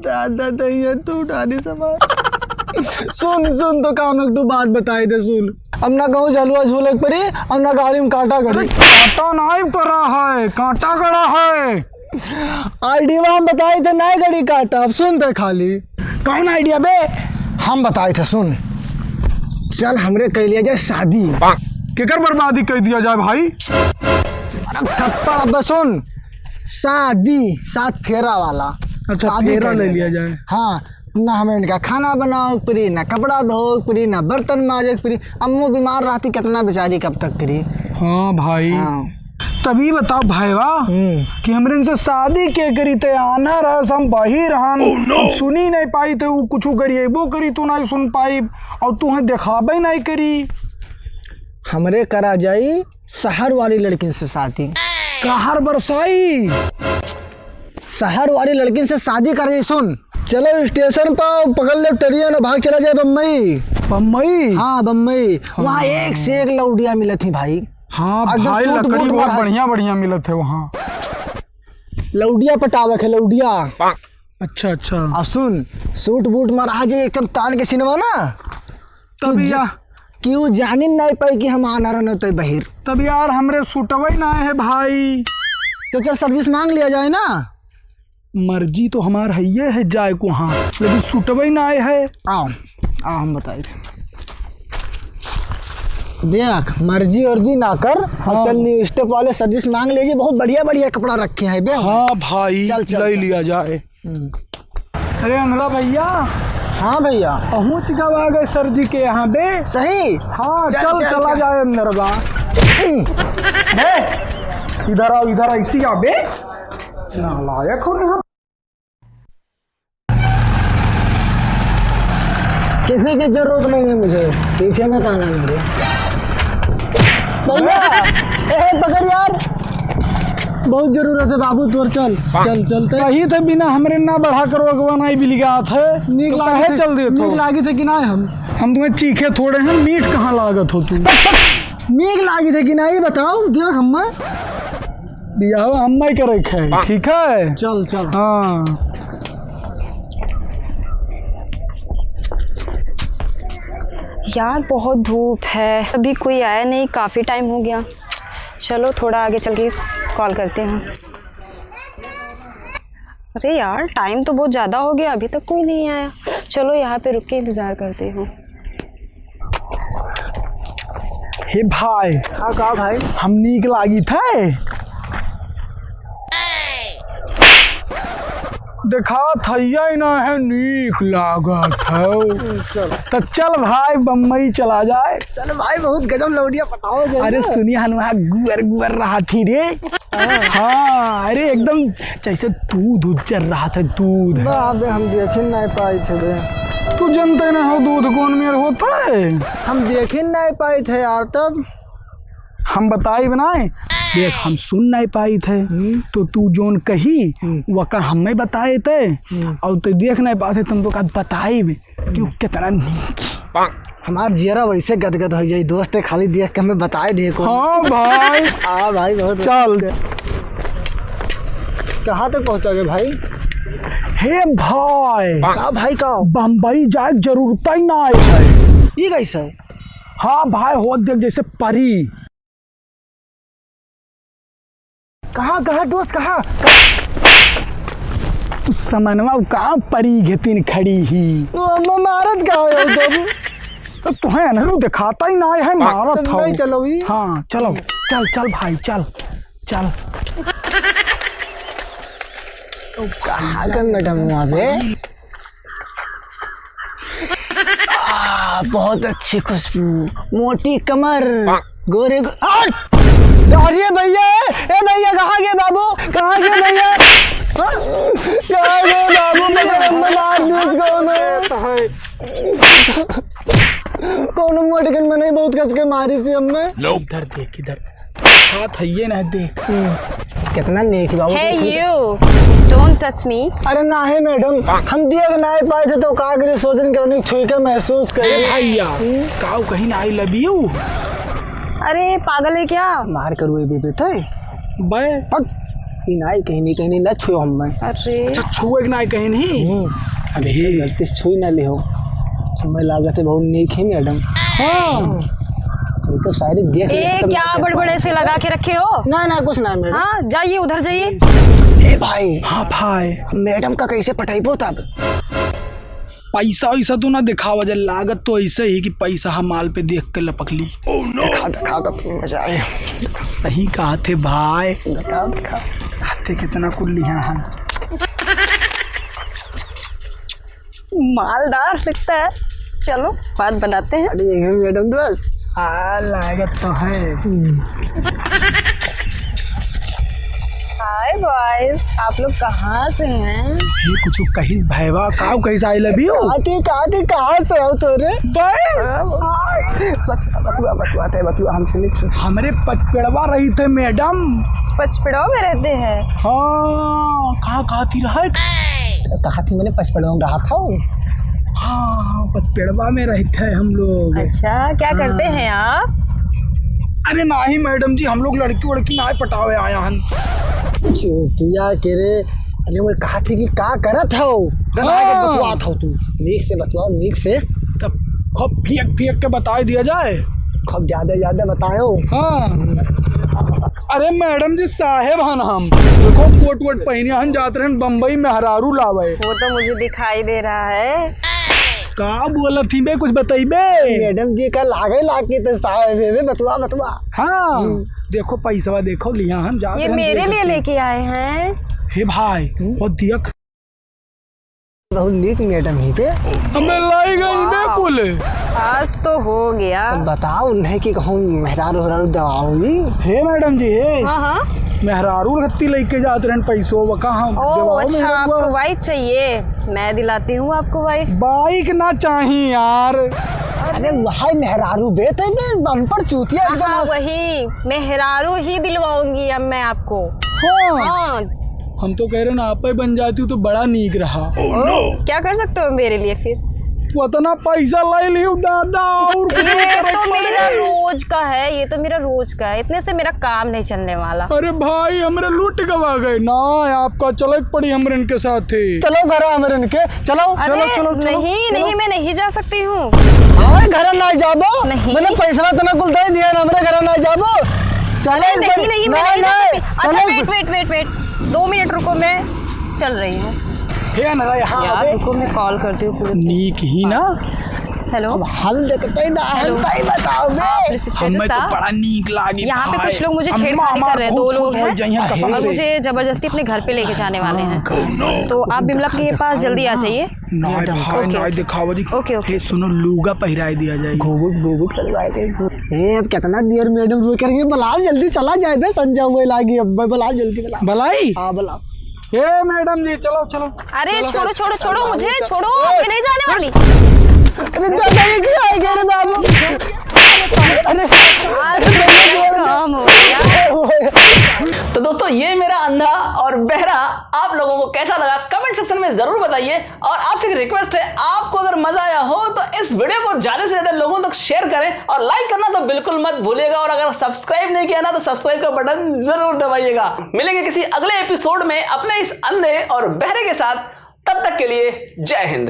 दादा तू उठाने सवार सुन तो काम एक बात बताई दे सुन। अब ना कहूँ झलुआ झूले परी अब ना गाड़ी में कांटा गड़ी। कांटा नहीं पड़ा है, कांटा गड़ा है। आइडिया हम बताए थे नए गड़ी काटा। अब सुन थे खाली कौन आइडिया बे? हम बताए थे सुन। चल हमरे कह लिया जाए शादी। केकर बर्बादी कर दिया जाए भाई? अरे थप्पड़ अब सुन। शादी 7 फेरा वाला। अच्छा फेरा ले लिया जाए। हाँ ना हमें इनका खाना बनाओ परी, ना कपड़ा धो परी, ना बर्तन माजे परी। अम्मू बीमार रहती कितना बेचारी कब तक करी। हाँ भाई हाँ। तभी बताओ भाईवा कि हमरे इनसे शादी के करी थे आना रहा हम बाहिर हम सुनी नहीं पाई थे। वो कुछ करिए वो करी तू नहीं सुन पाई और तू दिखाबे नहीं करी। हमरे करा जाई शहर वाली लड़की से शादी। कहर बरसाई शहर वाली लड़की से शादी कर जाए। सुन चलो स्टेशन पर पकड़ ले ट्रेन और भाग चला जाए बम्बई। बम्बई? हाँ बम्बई। वहाँ एक से एक लौडिया मिले थी भाई। हाँ भाई लकड़ी बहुत बढ़िया बढ़िया मिले थे वहाँ। लौडिया पटावे है लौडिया। अच्छा अच्छा। अब सुन सूट बूट मारा जाए एकदम तान के सिनेमा ना। तब क्यों जानी नहीं पाई कि हम आना रहने तो बहिर। तब यार हमरे सूटवे ना है भाई। तो चल सर्विस मांग लिया जाए ना। मर्जी तो हमार है है जाए को हाँ लेकिन सूटवे ना है। आओ हम बताए देख मर्जी अर्जी ना कर। हाँ। चल न्यू स्टेप वाले सर्विस मांग लीजिए। बहुत बढ़िया बढ़िया कपड़ा रखे हैं बे। हाँ भाई चल ले लिया जाए। अरे अनरा भैया। हाँ भैया पहुँच गए आ गए सर जी के यहाँ बे। सही। हाँ चल चला जाए अंदर बा। इधर आओ इधर ऐसी आ बे नालायक हो रहा। किसी की जरूरत नहीं है मुझे पीछे मत आना मेरे। भैया पकड़ यार बहुत जरूरत है बाबू तोर। चल चल चलते कहीं थे बिना हमरे ना बढ़ा कर अगवा नहीं भी लिखा थे। नीक लागे चल रहे नीक लागी थे कि ना हम तुम्हें चीखे थोड़े हैं मीठ कहाँ लागत हो तू। नीक लागी थे कि ना ये बताओ। देख हम बियाह हम नहीं करे खे ठीक है। चल चल। हाँ यार बहुत धूप है अभी कोई आया नहीं काफ़ी टाइम हो गया। चलो थोड़ा आगे चल के कॉल करते हैं। अरे यार टाइम तो बहुत ज़्यादा हो गया अभी तक कोई नहीं आया। चलो यहाँ पे रुक के इंतज़ार करते हूँ। हे भाई। हाँ कहा भाई। हम नीक लागी थे देखा थैया ही ना है नीक लागत है। तो चल भाई बम्बई चला जाए। चल भाई बहुत गजब लौडिया पटाओ। अरे सुनिए हनुआ गुअर गुअर रहा थी रे। हाँ अरे एकदम जैसे दूध उज्जर रहा था दूध। हम देख ही नहीं पाए थे। तू जानते ना हो दूध कौन मेर होता है। हम देख ही नहीं पाए थे यार। तब हम बताई बनाए देख हम सुन नहीं पाई थे तो तू जोन कही वका हमें बताए थे और तो देख नहीं पाते तुम तो बताई क्यों कितना हमार जियरा वैसे गदगद हो जाए दोस्त खाली देख के हमें बताए दे। हाँ भाई। हाँ भाई बहुत। चल कहाँ तक पहुँचा गए भाई? हे भाई का भाई का बम्बई जाए जरूरत ही ना है। ये कैसे? हाँ भाई हो देख जैसे परी। कहाँ कहाँ दोस्त कहाँ? उस समनवा कहाँ परी घेतिन खड़ी ही। मारत का तो तुम्हें ना दिखाता ही ना है मारत था। चलो हाँ चलो चल चल भाई चल चल। तो कहाँ कर मैडम वहाँ पे? बहुत अच्छी खुशबू मोटी कमर गोरे अरे भैया ए भैया कहाँ गए बाबू? कहाँ गए भैया? कहाँ गए बाबू? कौन मोटकन में नहीं बहुत कस के मारी सी हमें। इधर देख इधर हाथ है ना देख। कितना नेक बाबू। Hey you, don't touch me. अरे ना है मैडम, हम देख ना पाए थे तो का करे सोचन करने छुई के महसूस करे। भैया काऊ कहीं ना आई लव यू। अरे पागल है क्या? मार करू ये बेटा बे नाई कहीं नहीं ना छुओ हम में। अरे अच्छा छुए कि ना कहीं नहीं। अरे गलती से छुई ना ले हो, हमें लागत है बहुत नेक है मैडम। हाँ ये तो सारी देख ए क्या बड़बड़े से लगा के रखे हो? ना कुछ ना मैडम। हाँ जाइए उधर जाइए। ए भाई, हाँ भाई मैडम का कैसे पटाइबो तब? पैसा वैसा तो ना दिखावा जा, लागत तो ऐसे ही कि पैसा हम माल पे देख के लपक ली। दिखा तो फिर मजा आए। सही कहा थे भाई, दिखा हाथे कितना कुल लिया हम। मालदार दिखता है, चलो बात बनाते हैं। अरे ये मैडम दोस्त हाँ लागत तो है। हाय बॉयज, आप लोग कहाँ से हैं? ये कुछ कहिस भैया काऊ कहिस आई लव यू। आते कहाँ से हो तोरे? बतुआ हम सुनी। हमरे पचपेड़वा रही थे मैडम। पचपेड़वा में रहते हैं? हाँ कहाँ थी रहा? कहा थी मैंने पचपड़वा में रहा था। हाँ पचपेड़वा में रहे थे हम लोग। अच्छा क्या करते हैं आप? अरे नहीं मैडम जी, हम लोग लड़की वड़की ना पटावे आया हन। चूतिया के रे, अरे मैं कहा थी कि का करत हो? बतुआ था तू, नीक से बतुआ, नीक से। तब खूब फेंक के बता दिया जाए। खूब ज्यादा बताओ। हाँ अरे मैडम जी साहेब हन हम, देखो कोट वोट पहने हन, जाते रहन बम्बई में हरारू लावे। वो तो मुझे दिखाई दे रहा है। का बोला थी बे, कुछ बताइबे? मैडम जी का लागे तो साहब बतुआ। हाँ देखो पैसा देखो लिया हम जा। ये मेरे लिए लेके आए हैं। हे भाई वो देख बहुत नीक मैडम ही पे हमें लाई गई बिल्कुल। आज तो हो गया। बताओ नहीं कि कहूँ मेहरारू दवाओगी। हे मैडम जी हे हाँ मेहरारू रत्ती लेके जाते रहन पैसों वो कहाँ। ओ अच्छा आपको बाइक चाहिए, मैं दिलाती हूँ आपको बाइक। बाइक ना चाहिए यार। अरे वहाँ मेहरारू बेटे में बम्पर चूतिया एकदम। हाँ वही मेहरारू ही दिलवाऊंगी अब मैं आपको। हाँ हम तो कह रहे ना आप ही बन जाती हूँ तो बड़ा नीक रहा। क्या कर सकते हो मेरे लिए फिर? उतना पैसा लाई लियो दादा। और ये तो मेरा रोज का है, ये तो मेरा रोज का है, इतने से मेरा काम नहीं चलने वाला। अरे भाई हमरे लूट गवा गए ना, आपका चलो पड़ी हमरे इनके साथ थे। चलो घर हमरे इनके चलो। नहीं मैं नहीं जा सकती हूँ। घर ना जाबो, मैंने पैसा तो कुल दे दिया, हमरे घर ना जाबो। चलो नहीं वेट 2 मिनट रुको, मैं चल रही हूँ। यार रुको मैं कॉल करती हूँ पुलिस। नीक ही ना। हेलो हम देखते ही ना, हम सही बताओ हमें तो बड़ा नीक लागी। यहाँ पे कुछ लोग मुझे छेड़खानी कर रहे हैं, 2 लोग हैं और मुझे जबरदस्ती अपने घर पे लेके जाने वाले हैं। तो आप बिमला के पास जल्दी आ जाइए। ओके सुनो लूगा पहराई दिया जाए। अब कितना देर मैडम रो करके बुलाओ, जल्दी चला जाए बे, संजय में लागी। अब बुलाओ जल्दी बुलाई। हाँ बुलाओ। हे मैडम जी चलो। अरे छोड़ो मुझे, छोड़ो, मैं नहीं जाने वाली। अरे दादा ये क्या है रे बाबू? अरे काम हो गया। तो दोस्तों ये मेरा अंधा और बहरा आप लोगों को कैसा लगा कमेंट सेक्शन में जरूर बताइए। और आपसे एक रिक्वेस्ट है, आपको अगर मजा आया हो तो इस वीडियो को ज्यादा से ज्यादा लोगों तक शेयर करें और लाइक करना तो बिल्कुल मत भूलिएगा। और अगर सब्सक्राइब नहीं किया ना तो सब्सक्राइब का बटन जरूर दबाइएगा। मिलेंगे किसी अगले एपिसोड में अपने इस अंधे और बहरे के साथ, तब तक के लिए जय हिंद।